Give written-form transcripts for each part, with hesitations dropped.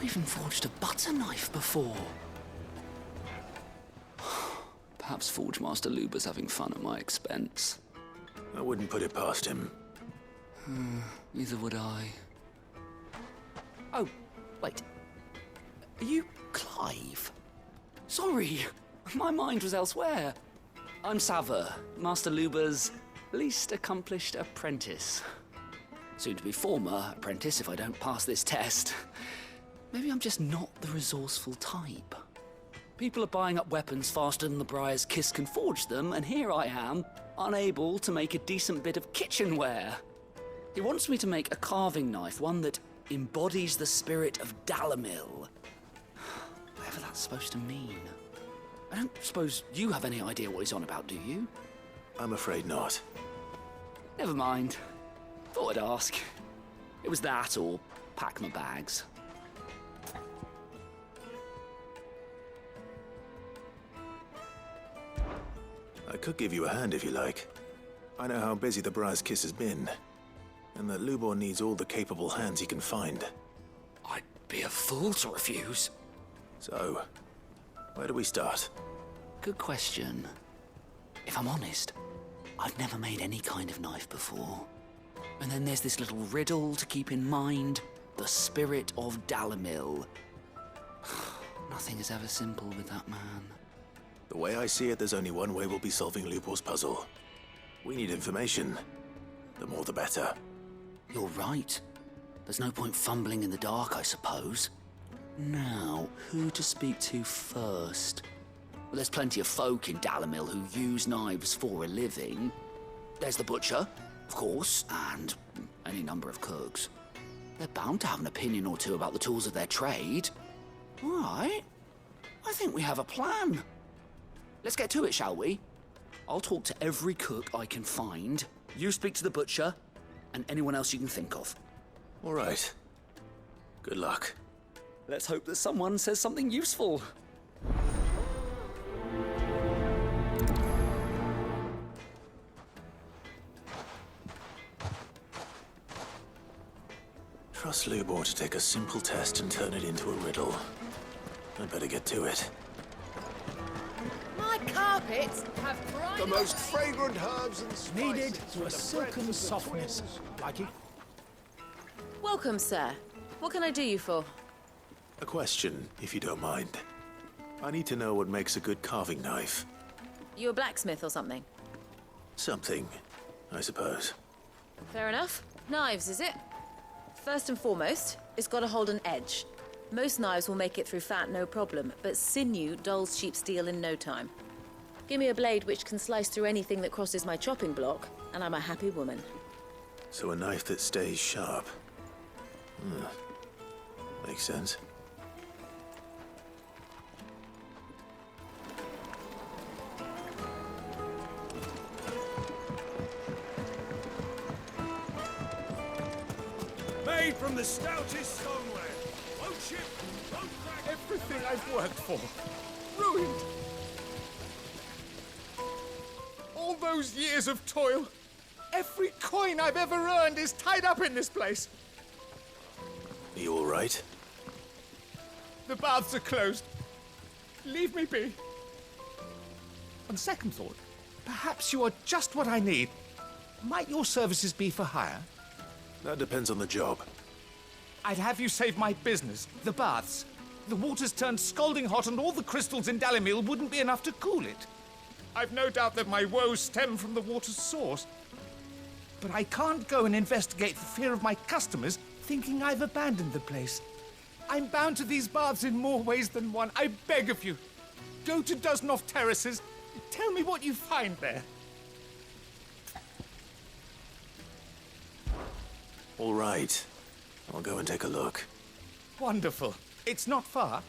never even forged a butter knife before. Perhaps Forge Master Luber's having fun at my expense. I wouldn't put it past him. Neither would I. Oh, wait. Are you Clive? Sorry, my mind was elsewhere. I'm Sava, Master Luber's least accomplished apprentice. Soon to be former apprentice if I don't pass this test. Maybe I'm just not the resourceful type. People are buying up weapons faster than the Briar's Kiss can forge them, and here I am, unable to make a decent bit of kitchenware. He wants me to make a carving knife, one that embodies the spirit of Dalamil. Whatever that's supposed to mean. I don't suppose you have any idea what he's on about, do you? I'm afraid not. Never mind. Thought I'd ask. It was that or pack my bags. I could give you a hand if you like. I know how busy the Briar's Kiss has been, and that Lubor needs all the capable hands he can find. I'd be a fool to refuse. So, where do we start? Good question. If I'm honest, I've never made any kind of knife before. And then there's this little riddle to keep in mind. The spirit of Dalamil. Nothing is ever simple with that man. The way I see it, there's only one way we'll be solving Lubor's puzzle. We need information. The more the better. You're right. There's no point fumbling in the dark, I suppose. Now, who to speak to first? Well, there's plenty of folk in Dalamil who use knives for a living. There's the butcher, of course, and any number of cooks. They're bound to have an opinion or two about the tools of their trade. All right. I think we have a plan. Let's get to it, shall we? I'll talk to every cook I can find. You speak to the butcher, and anyone else you can think of. All right. Good luck. Let's hope that someone says something useful. Trust Lubor to take a simple test and turn it into a riddle. I'd better get to it. My carpets have bright... The most fragrant herbs and spices. Needed to a silken softness. Like it? Welcome, sir. What can I do you for? A question, if you don't mind. I need to know what makes a good carving knife. You a blacksmith or something? Something, I suppose. Fair enough. Knives, is it? First and foremost, it's got to hold an edge. Most knives will make it through fat, no problem, but sinew dulls cheap steel in no time. Give me a blade which can slice through anything that crosses my chopping block, and I'm a happy woman. So a knife that stays sharp. Makes sense. Made from the stoutest stoneware. Won't chip, won't crack. Everything I've worked for. Ruined. All those years of toil. Every coin I've ever earned is tied up in this place. Are you all right? The baths are closed. Leave me be. On second thought, perhaps you are just what I need. Might your services be for hire? That depends on the job. I'd have you save my business, the baths. The water's turned scalding hot and all the crystals in Dalamil wouldn't be enough to cool it. I've no doubt that my woes stem from the water's source. But I can't go and investigate for fear of my customers thinking I've abandoned the place. I'm bound to these baths in more ways than one. I beg of you. Go to Dusnoff Terraces. Tell me what you find there. All right. I'll go and take a look. Wonderful. It's not far.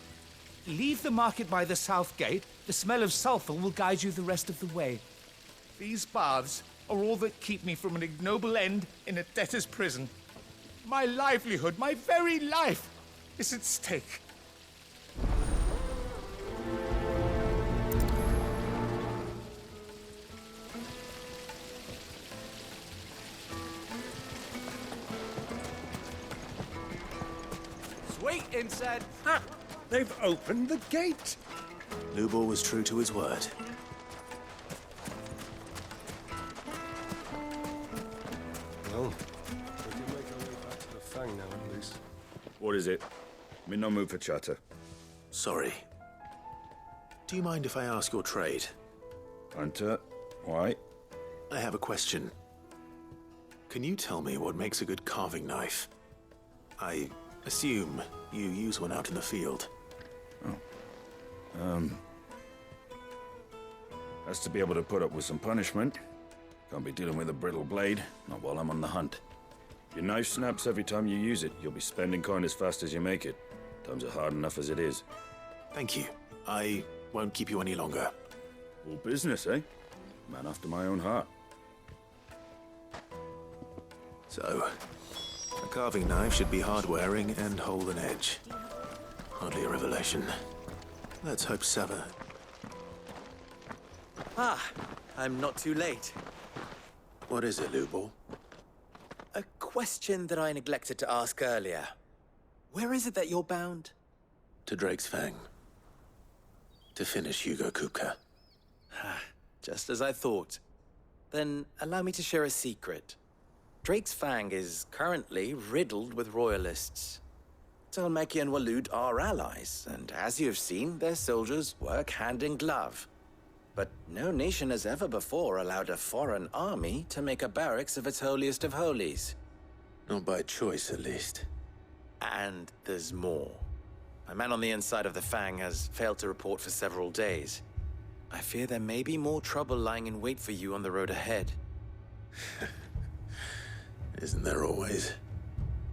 Leave the market by the south gate. The smell of sulphur will guide you the rest of the way. These baths are all that keep me from an ignoble end in a debtor's prison. My livelihood, my very life, is at stake. Wait inside. Ah, they've opened the gate. Lubor was true to his word. Well, we can make our way back to the Fang now, at least. What is it? I'm in no mood for chatter. Sorry. Do you mind if I ask your trade? Hunter, why? I have a question. Can you tell me what makes a good carving knife? I assume you use one out in the field. Has to be able to put up with some punishment. Can't be dealing with a brittle blade, not while I'm on the hunt. Your knife snaps every time you use it. You'll be spending coin as fast as you make it. Times are hard enough as it is. Thank you. I won't keep you any longer. All business, eh? Man after my own heart. So, a carving knife should be hard-wearing and hold an edge. Hardly a revelation. Let's hope Sava... Ah, I'm not too late. What is it, Lubor? A question that I neglected to ask earlier. Where is it that you're bound? To Drake's Fang. To finish Hugo Kupka. Just as I thought. Then allow me to share a secret. Drake's Fang is currently riddled with royalists. Talmeki and Walud are allies, and as you have seen, their soldiers work hand in glove. But no nation has ever before allowed a foreign army to make a barracks of its holiest of holies. Not by choice, at least. And there's more. A man on the inside of the Fang has failed to report for several days. I fear there may be more trouble lying in wait for you on the road ahead. Isn't there always?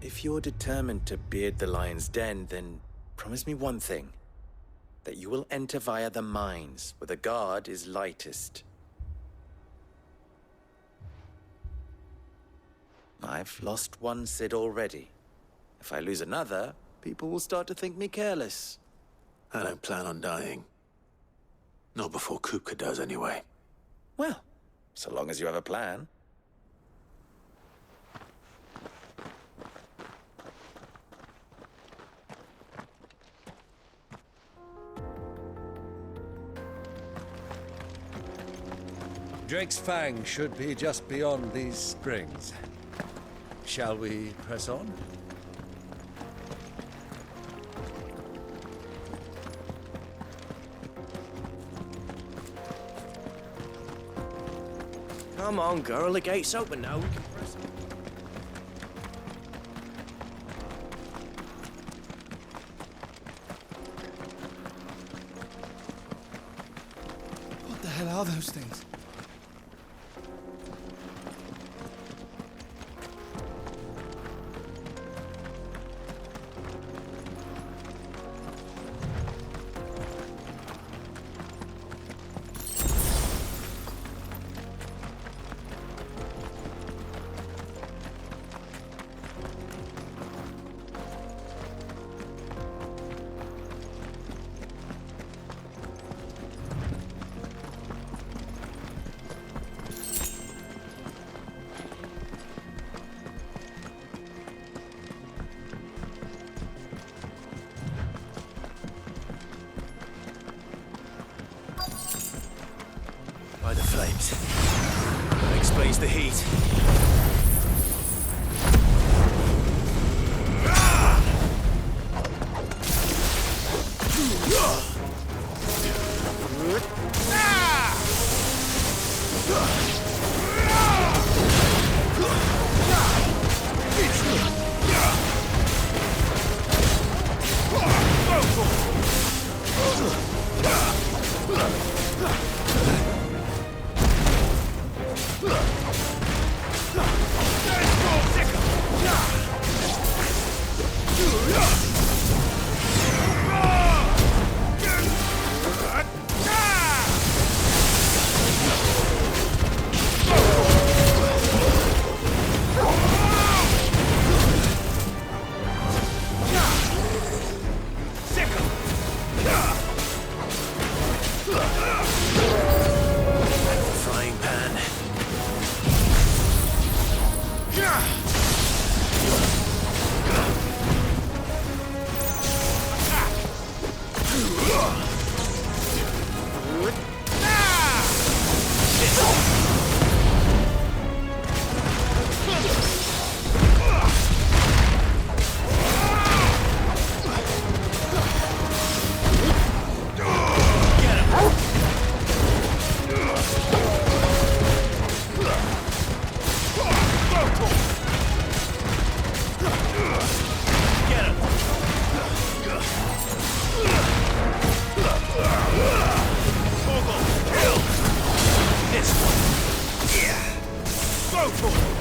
If you're determined to beard the lion's den, then promise me one thing. That you will enter via the mines, where the guard is lightest. I've lost one Cid already. If I lose another, people will start to think me careless. I don't plan on dying. Not before Kupka does, anyway. Well, so long as you have a plan. Drake's Fang should be just beyond these springs. Shall we press on? Come on, girl, the gate's open now. We can press on. What the hell are those things? By the flames. That explains the heat. for it!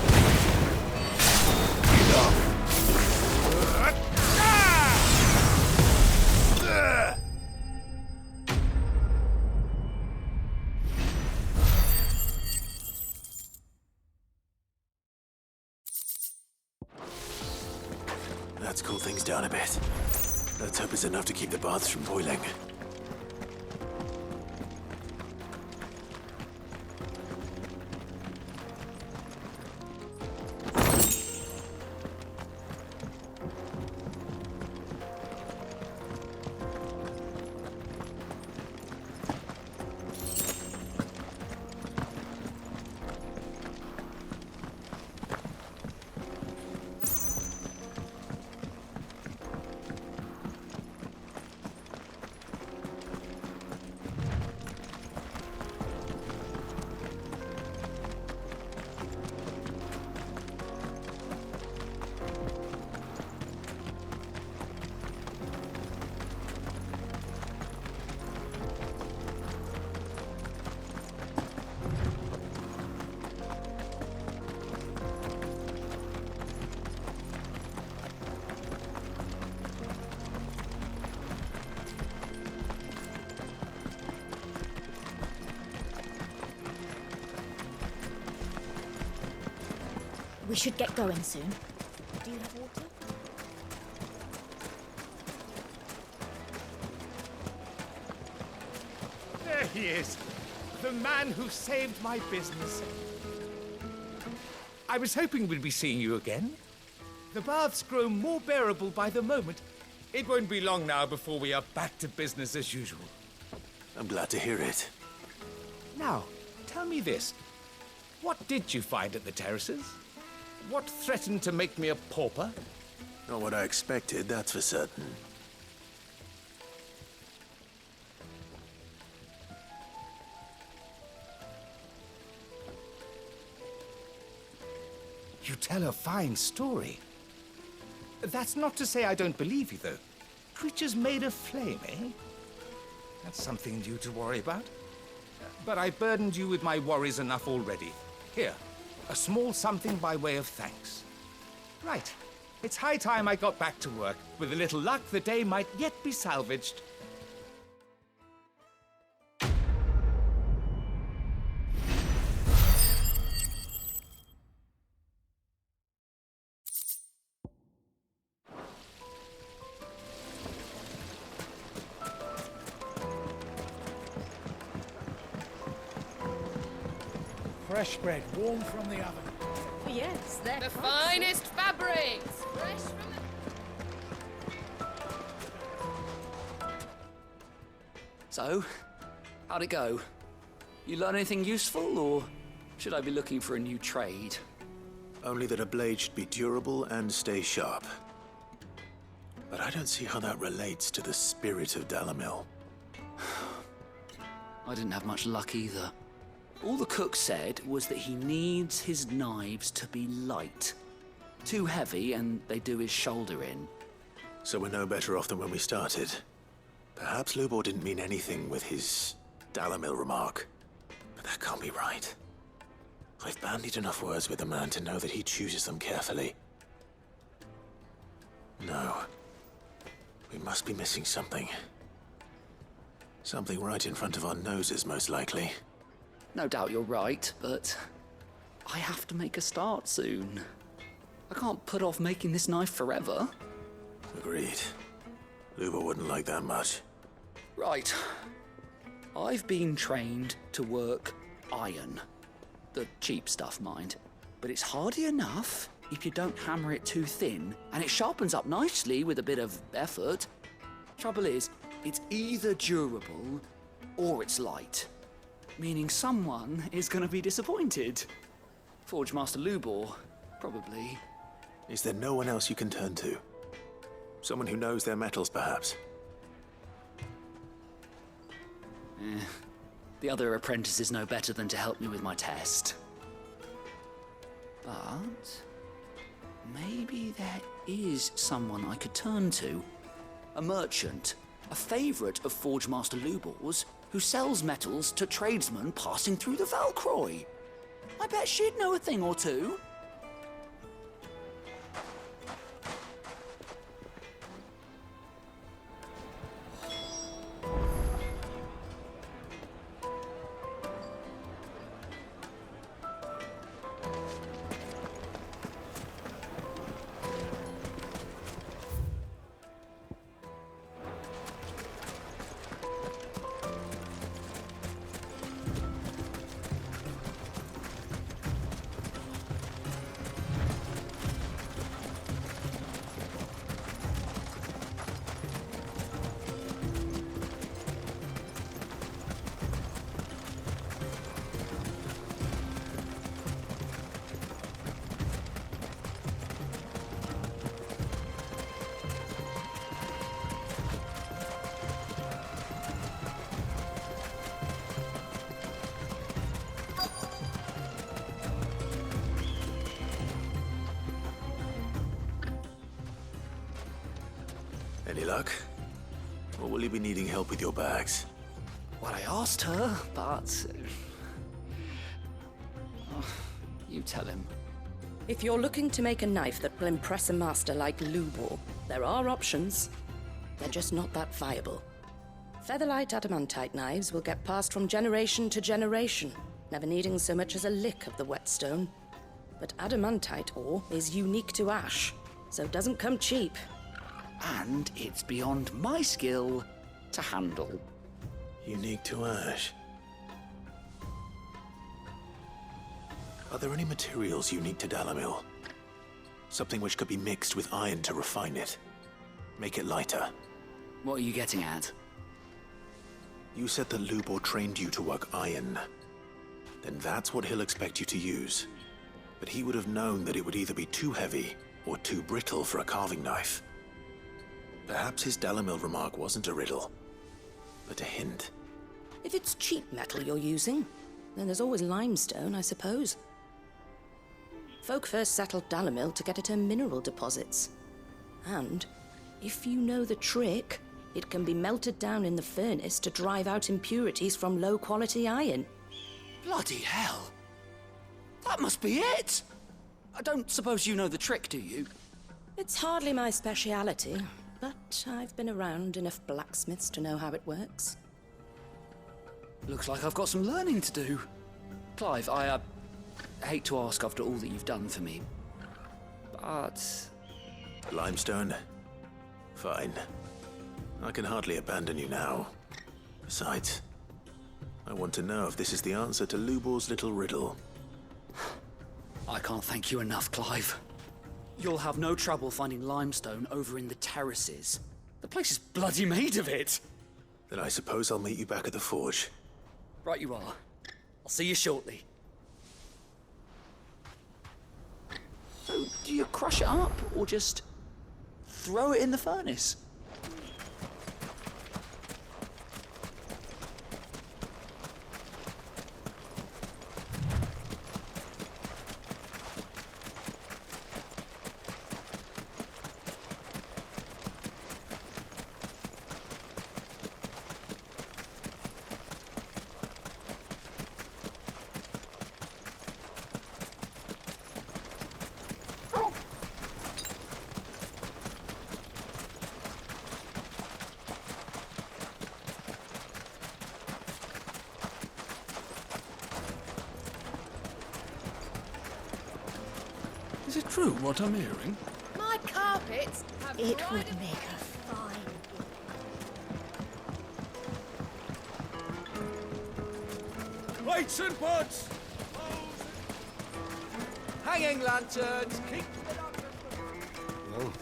Let's cool things down a bit. Let's hope it's enough to keep the baths from boiling. We should get going soon. Do you have water? There he is. The man who saved my business. I was hoping we'd be seeing you again. The baths grow more bearable by the moment. It won't be long now before we are back to business as usual. I'm glad to hear it. Now, tell me this. What did you find at the terraces? What threatened to make me a pauper? Not what I expected, that's for certain. You tell a fine story. That's not to say I don't believe you, though. Creatures made of flame, eh? That's something new to worry about. But I burdened you with my worries enough already. Here, a small something by way of thanks. Right. It's high time I got back to work. With a little luck, the day might yet be salvaged. Fresh bread, warm from the oven. Yes, they're The finest fabrics! Fresh from the... So, how'd it go? You learn anything useful, or should I be looking for a new trade? Only that a blade should be durable and stay sharp. But I don't see how that relates to the spirit of Dalamil. I didn't have much luck either. All the cook said was that he needs his knives to be light. Too heavy and they do his shoulder in. So we're no better off than when we started. Perhaps Lubor didn't mean anything with his Dalamil remark. But that can't be right. I've bandied enough words with the man to know that he chooses them carefully. No. We must be missing something. Something right in front of our noses, most likely. No doubt you're right, but I have to make a start soon. I can't put off making this knife forever. Agreed. Lubor wouldn't like that much. Right. I've been trained to work iron. The cheap stuff, mind. But it's hardy enough if you don't hammer it too thin, and it sharpens up nicely with a bit of effort. Trouble is, it's either durable or it's light. Meaning someone is going to be disappointed. Forge Master Lubor, probably. Is there no one else you can turn to? Someone who knows their metals, perhaps? The other apprentices know better than to help me with my test. But maybe there is someone I could turn to. A merchant, a favourite of Forge Master Lubor's, who sells metals to tradesmen passing through the Valcroy. I bet she'd know a thing or two. Any luck? Or will you be needing help with your bags? Well, I asked her, but... Oh, you tell him. If you're looking to make a knife that will impress a master like Lubor, there are options. They're just not that viable. Featherlight adamantite knives will get passed from generation to generation, never needing so much as a lick of the whetstone. But adamantite ore is unique to ash, so it doesn't come cheap. And it's beyond my skill to handle. Unique to ash. Are there any materials unique to Dalamil? Something which could be mixed with iron to refine it. Make it lighter. What are you getting at? You said that Lubor trained you to work iron. Then that's what he'll expect you to use. But he would have known that it would either be too heavy or too brittle for a carving knife. Perhaps his Dalamil remark wasn't a riddle, but a hint. If it's cheap metal you're using, then there's always limestone, I suppose. Folk first settled Dalamil to get at her mineral deposits. And, if you know the trick, it can be melted down in the furnace to drive out impurities from low-quality iron. Bloody hell! That must be it! I don't suppose you know the trick, do you? It's hardly my speciality, but I've been around enough blacksmiths to know how it works. Looks like I've got some learning to do. Clive, I hate to ask after all that you've done for me, but... Limestone? Fine. I can hardly abandon you now. Besides, I want to know if this is the answer to Lubor's little riddle. I can't thank you enough, Clive. You'll have no trouble finding limestone over in the terraces. The place is bloody made of it. Then I suppose I'll meet you back at the forge. Right you are. I'll see you shortly. So, do you crush it up, or just throw it in the furnace? Is it true what I'm hearing? My carpets have It dried would up- make a fine Lights and pots! Hanging lanterns! Keep... Well,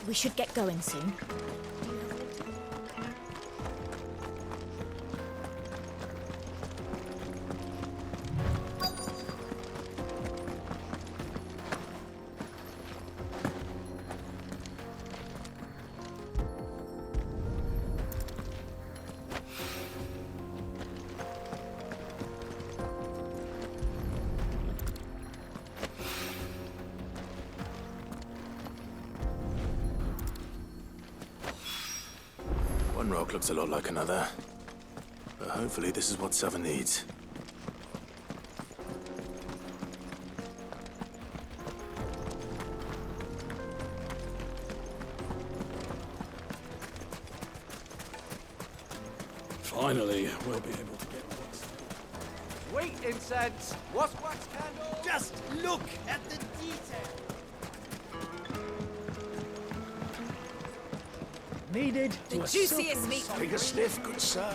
We should get going soon. One rock looks a lot like another. But hopefully this is what Seven needs. Finally, we'll be able to get what's... Wait, incense! What's wax candle? Just look at the detail. Needed The to a juiciest silken meat. soft- Take a sniff, good sir.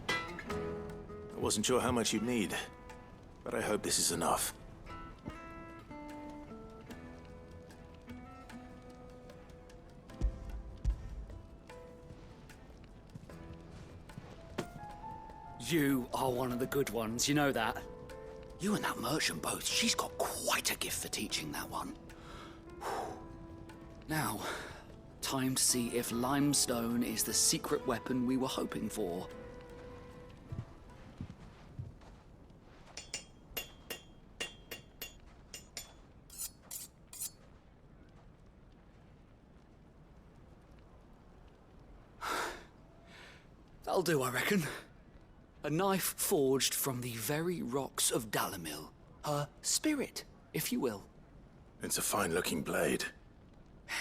I wasn't sure how much you'd need, but I hope this is enough. You are one of the good ones, you know that. You and that merchant both, she's got quite a gift for teaching, that one. Now, time to see if limestone is the secret weapon we were hoping for. That'll do, I reckon. A knife forged from the very rocks of Dalimil. Her spirit, if you will. It's a fine-looking blade.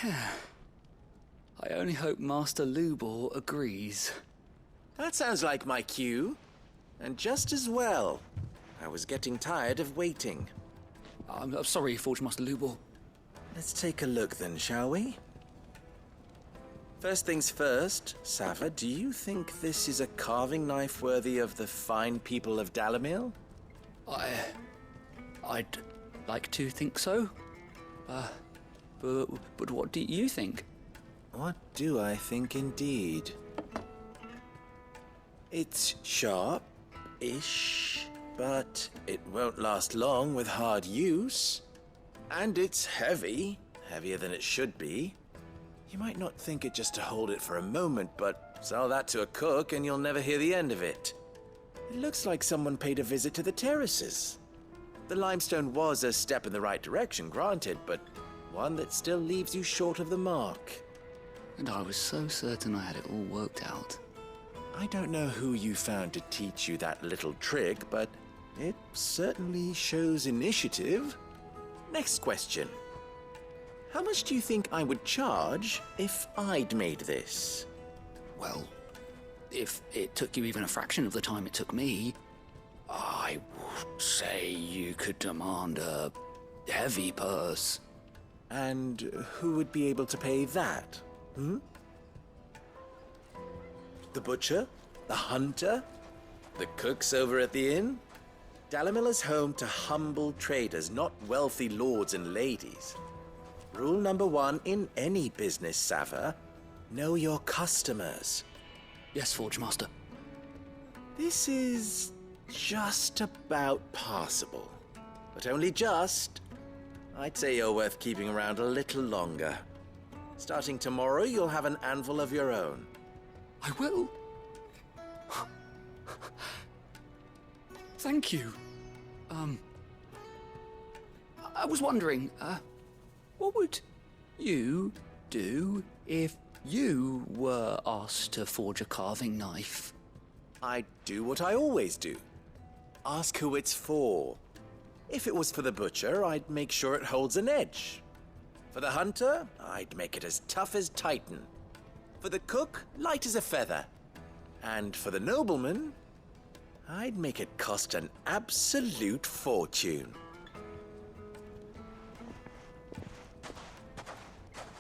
I only hope Master Lubor agrees. That sounds like my cue. And just as well. I was getting tired of waiting. I'm sorry, Forge Master Lubor. Let's take a look then, shall we? First things first, Sava, do you think this is a carving knife worthy of the fine people of Dalimil? I'd like to think so. But what do you think? What do I think indeed? It's sharp-ish, but it won't last long with hard use. And it's heavy, heavier than it should be. You might not think it just to hold it for a moment, but sell that to a cook and you'll never hear the end of it. It looks like someone paid a visit to the terraces. The limestone was a step in the right direction, granted, but one that still leaves you short of the mark. And I was so certain I had it all worked out. I don't know who you found to teach you that little trick, but it certainly shows initiative. Next question. How much do you think I would charge if I'd made this? Well, if it took you even a fraction of the time it took me, I would say you could demand a heavy purse. And who would be able to pay that? The butcher? The hunter? The cooks over at the inn? Dalimil is home to humble traders, not wealthy lords and ladies. Rule number 1 in any business, Sava, know your customers. Yes, Forge Master. This is just about passable. But only just. I'd say you're worth keeping around a little longer. Starting tomorrow, you'll have an anvil of your own. I will. Thank you. I was wondering, what would you do if you were asked to forge a carving knife? I'd do what I always do. Ask who it's for. If it was for the butcher, I'd make sure it holds an edge. For the hunter, I'd make it as tough as Titan. For the cook, light as a feather. And for the nobleman, I'd make it cost an absolute fortune.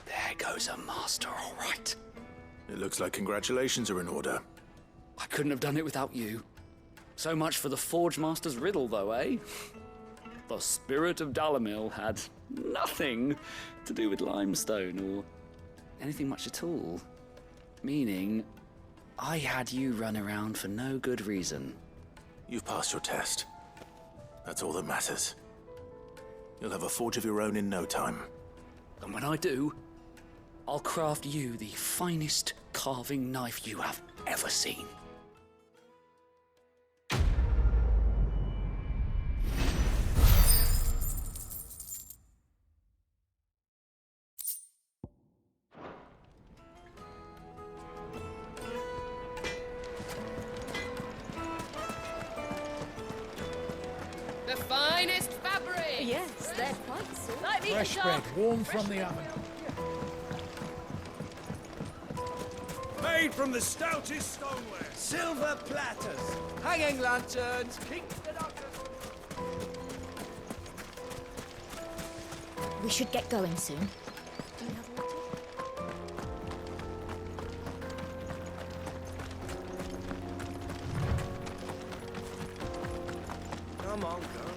There goes a master, all right. It looks like congratulations are in order. I couldn't have done it without you. So much for the Forge Master's riddle, though, eh? The spirit of Dalimil had nothing to do with limestone or anything much at all. Meaning, I had you run around for no good reason. You've passed your test. That's all that matters. You'll have a forge of your own in no time. And when I do, I'll craft you the finest carving knife you have ever seen. The finest fabric! Yes, they're quite soft. Like me Fresh and bread, warm from the oven. made from the stoutest stoneware. Silver platters. Hanging lanterns. Kingston We should get going soon. Do you have water? Come on, girl.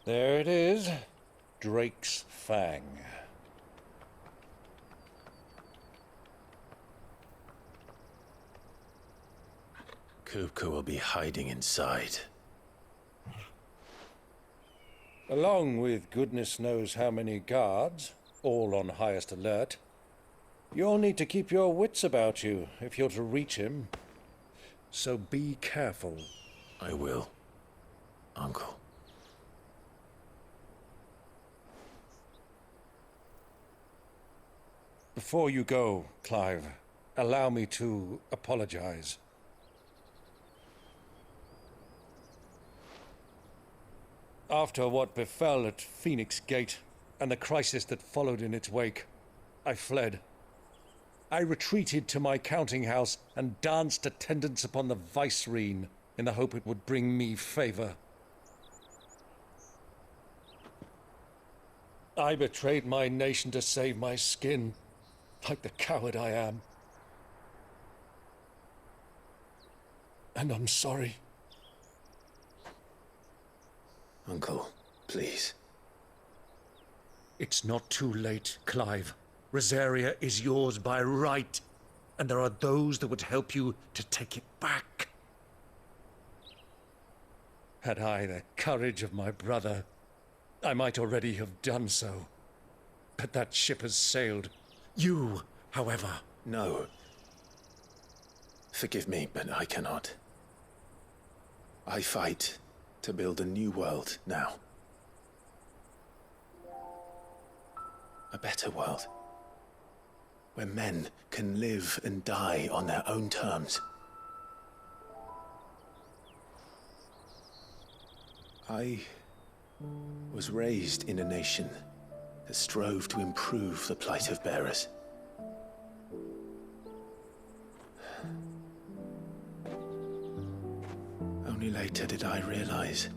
There it is. Drake's Fang. Kupka will be hiding inside. Along with goodness knows how many guards, all on highest alert. You'll need to keep your wits about you if you're to reach him. So be careful. I will, Uncle. Before you go, Clive, allow me to apologize. After what befell at Phoenix Gate and the crisis that followed in its wake, I fled. I retreated to my counting house and danced attendance upon the vicereine in the hope it would bring me favor. I betrayed my nation to save my skin, like the coward I am. And I'm sorry. Uncle, please. It's not too late, Clive. Rosaria is yours by right, and there are those that would help you to take it back. Had I the courage of my brother, I might already have done so. But that ship has sailed. You, however... No. Forgive me, but I cannot. I fight to build a new world now. A better world. Where men can live and die on their own terms. I was raised in a nation that strove to improve the plight of bearers. Only later did I realize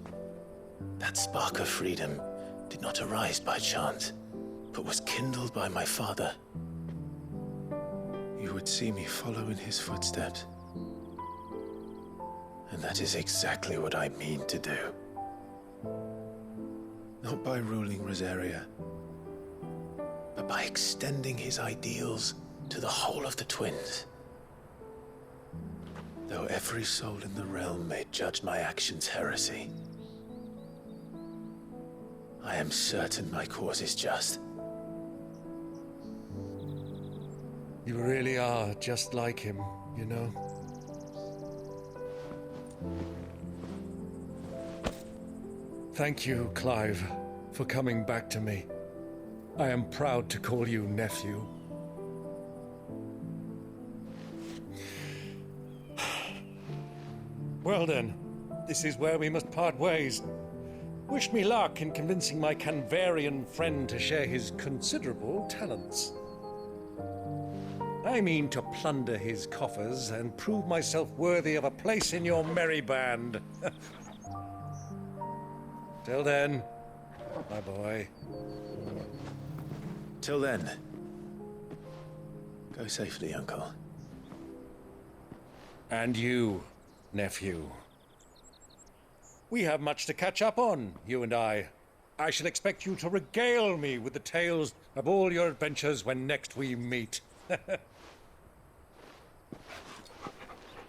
that spark of freedom did not arise by chance, but was kindled by my father. You would see me follow in his footsteps. And that is exactly what I mean to do. Not by ruling Rosaria, but by extending his ideals to the whole of the twins. Though every soul in the realm may judge my actions heresy, I am certain my cause is just. You really are just like him, you know? Thank you, Clive, for coming back to me. I am proud to call you nephew. Well then, this is where we must part ways. Wish me luck in convincing my Canvarian friend to share his considerable talents. I mean to plunder his coffers and prove myself worthy of a place in your merry band. Till then, my boy. Till then, Go safely, Uncle. And you, nephew. We have much to catch up on, you and I. I shall expect you to regale me with the tales of all your adventures when next we meet.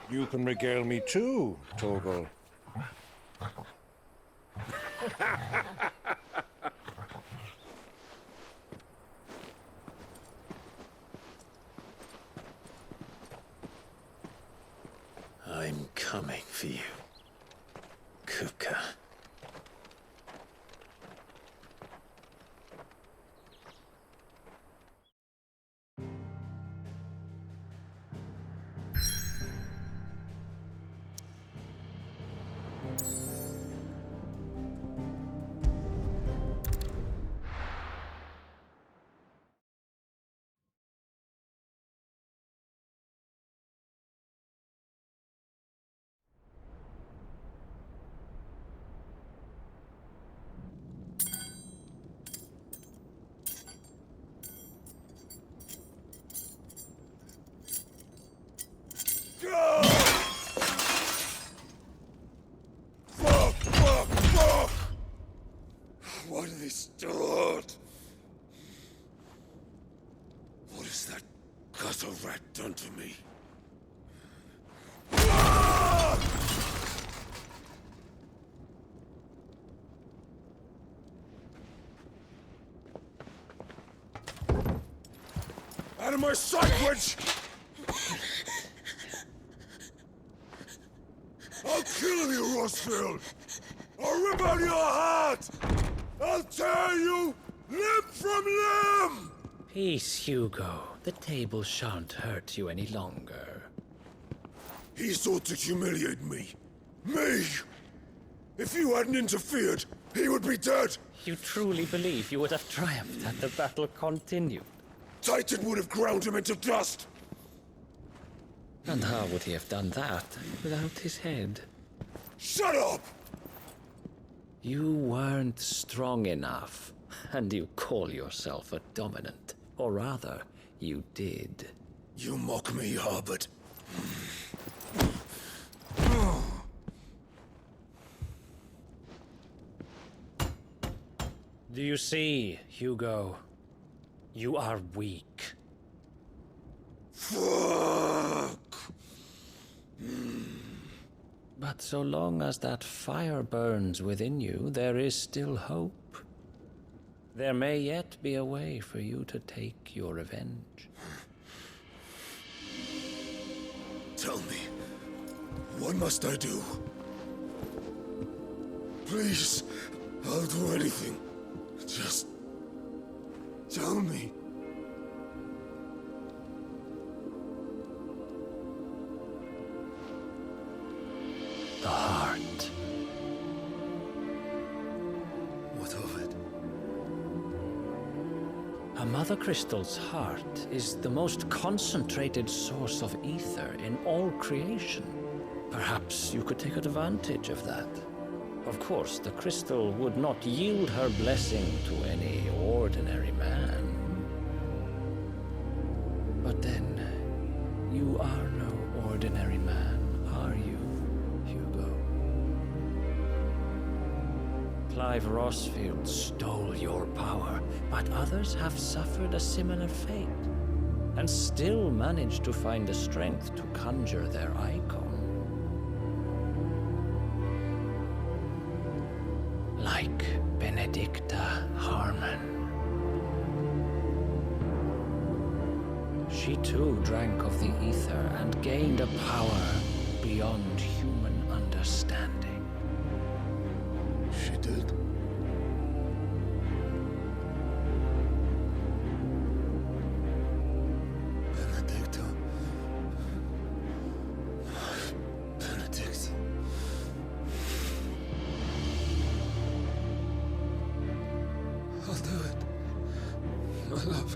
You can regale me too, Torgal. I'm coming for you, Kupka. Fuck! Why do they start? What has that gutter rat done to me? Out of my sight, witch! I'll kill you, Rossfield! I'll rip out your heart! I'll tear you limb from limb! Peace, Hugo. The table shan't hurt you any longer. He sought to humiliate me. Me! If you hadn't interfered, he would be dead! You truly believe you would have triumphed had the battle continued? Titan would have ground him into dust! And how would he have done that without his head? Shut up! You weren't strong enough, and you call yourself a dominant. Or rather, you did. You mock me, Harbert. Do you see, Hugo? You are weak. Fuck! But so long as that fire burns within you, there is still hope. There may yet be a way for you to take your revenge. Tell me, what must I do? Please, I'll do anything. Just tell me. The heart. What of it? A Mother Crystal's heart is the most concentrated source of ether in all creation. Perhaps you could take advantage of that. Of course, the crystal would not yield her blessing to any ordinary man. But then, you are no ordinary man, are you, Hugo? Clive Rossfield stole your power, but others have suffered a similar fate, and still managed to find the strength to conjure their icon. Like Benedicta Harmon. She too drank of the ether and gained a power beyond human understanding. She did? Benedicta. Benedict. I'll do it. My love.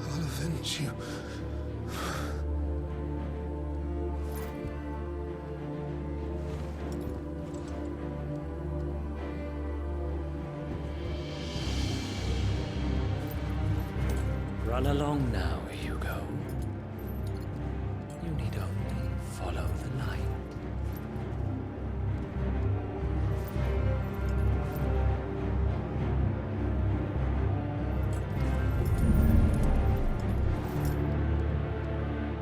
I'll avenge you. Run along now, Hugo. You need only follow the light.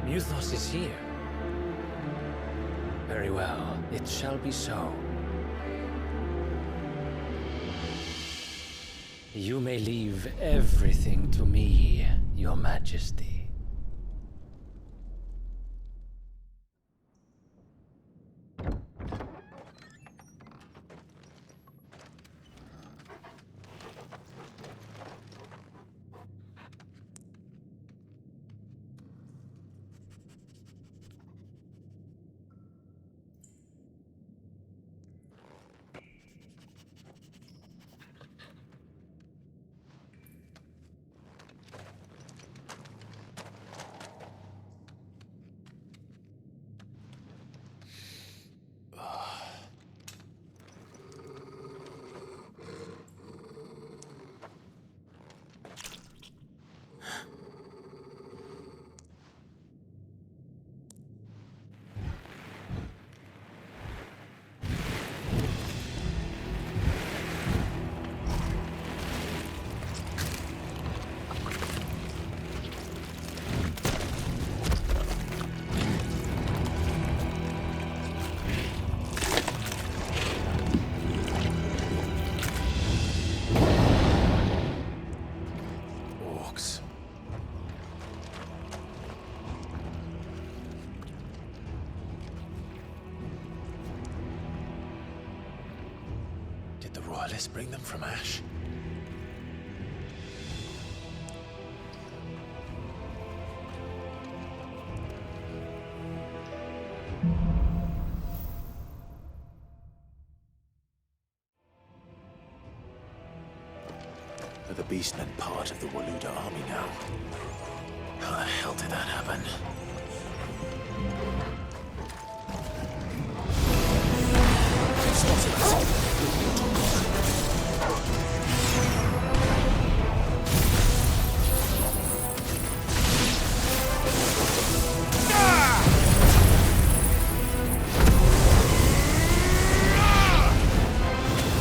Muthos is here. Very well, it shall be so. You may leave everything to me, Your Majesty. Did the Royalists bring them from Ash? Are the Beastmen part of the Waluda army now? How the hell did that happen?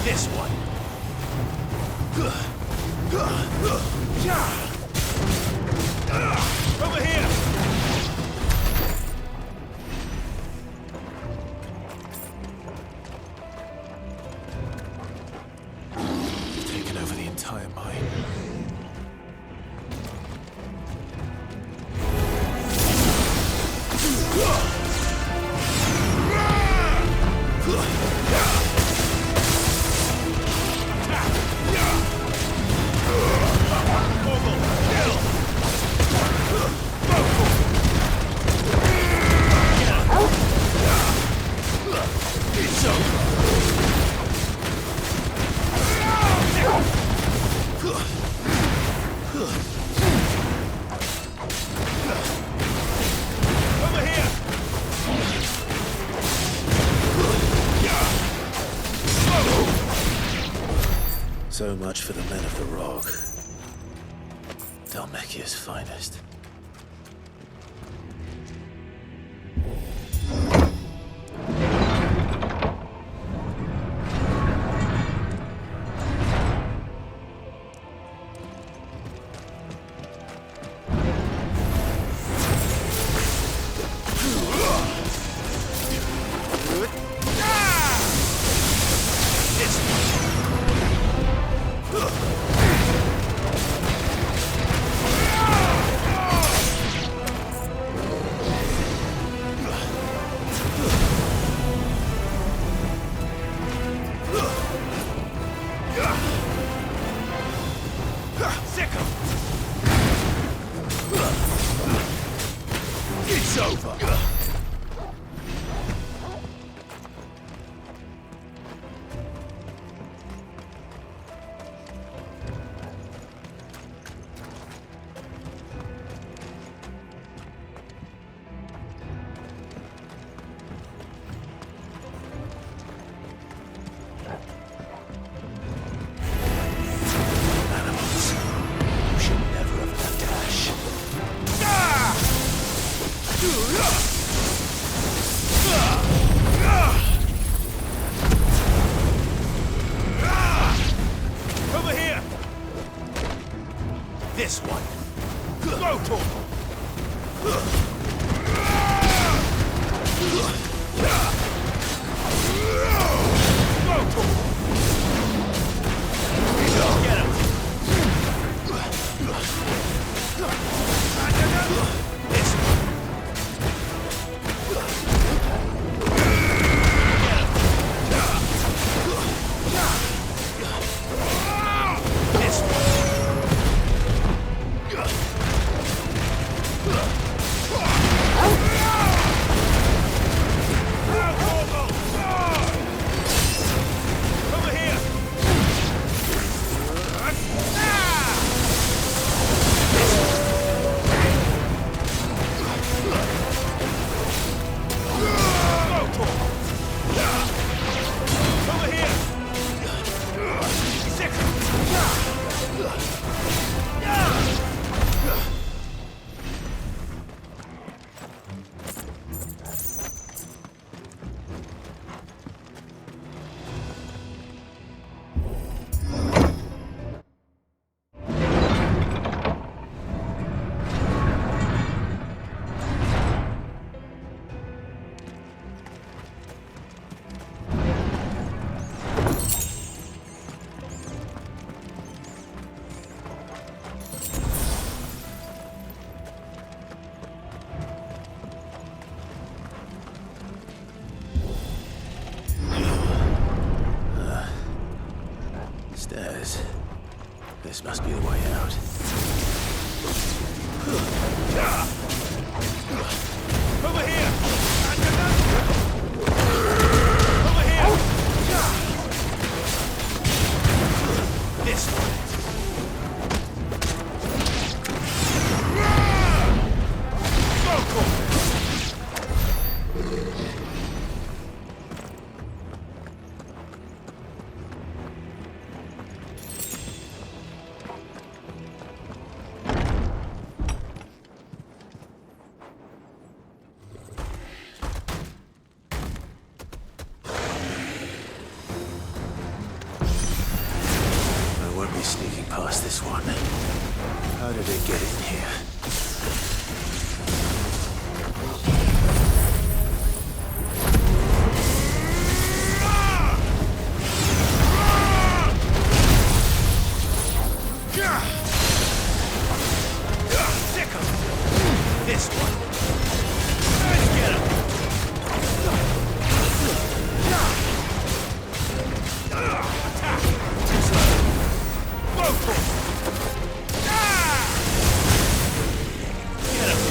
This one. Over here! You've taken over the entire mine. So much for the men of the Rock. Dhalmekia's finest. It's over! Animals. You should never have left Ash. Stairs. This must be the way out. Over here! Over here! This way! Sneaking past this one. How did it get in here? This one. Let's get him. Attack. Too slow. Go for it. Get him.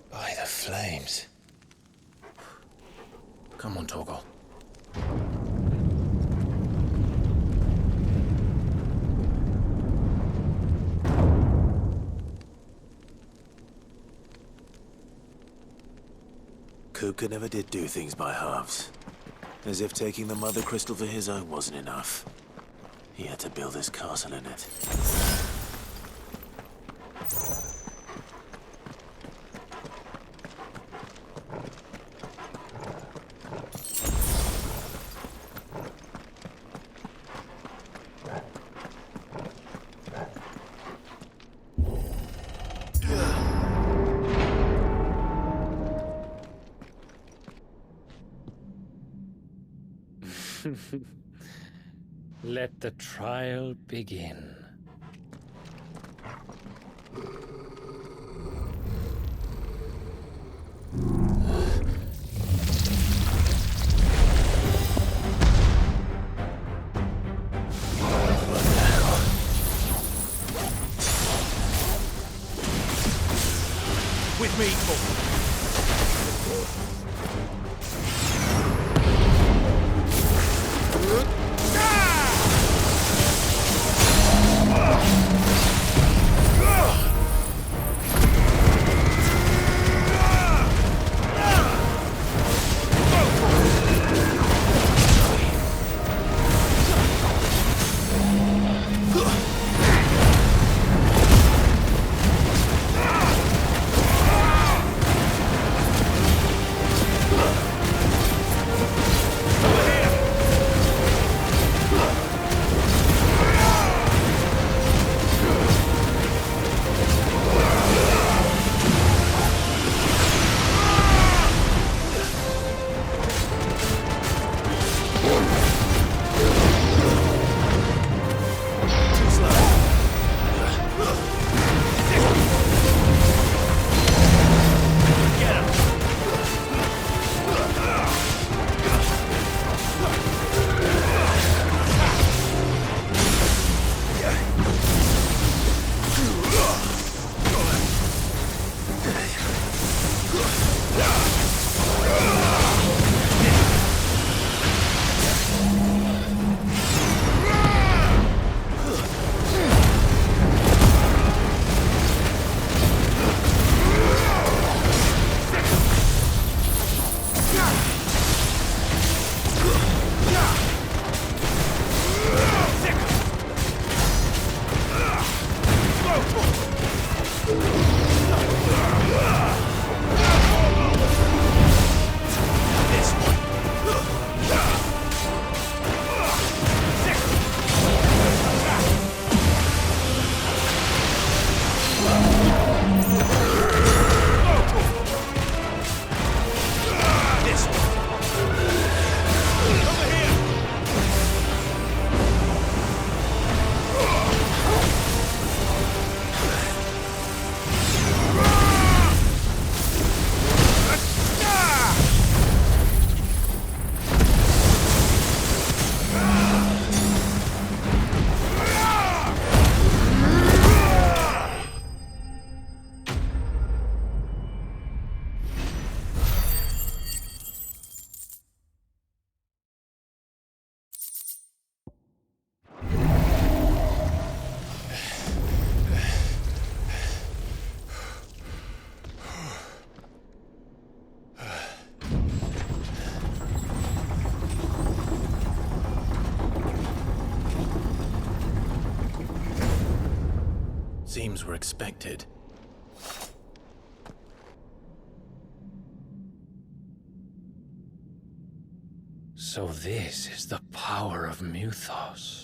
By the flames. Come on, Torgal. Kupka never did do things by halves. As if taking the Mother Crystal for his own wasn't enough. He had to build his castle in it. Let the trial begin. With me, Thor. Seems we're expected. So this is the power of Muthos.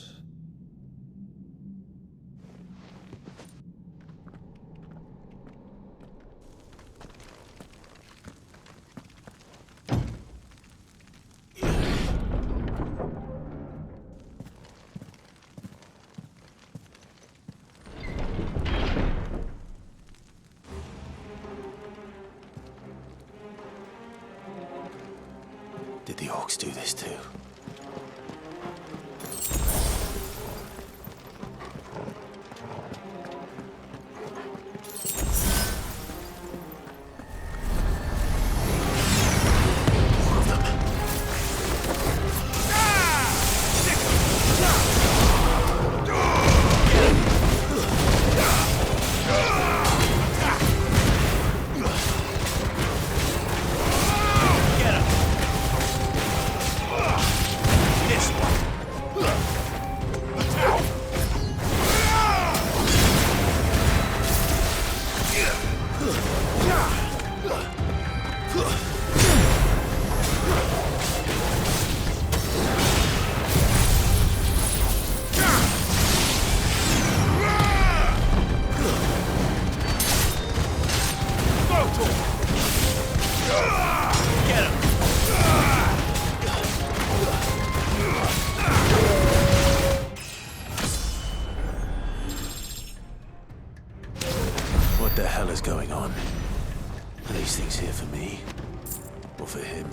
Did the orcs do this too? What the hell is going on? Are these things here for me? Or for him?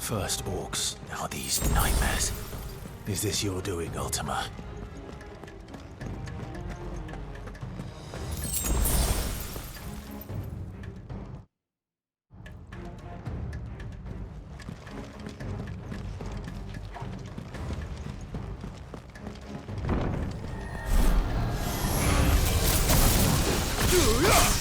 First orcs, now these nightmares. Is this your doing, Ultima? Yeah!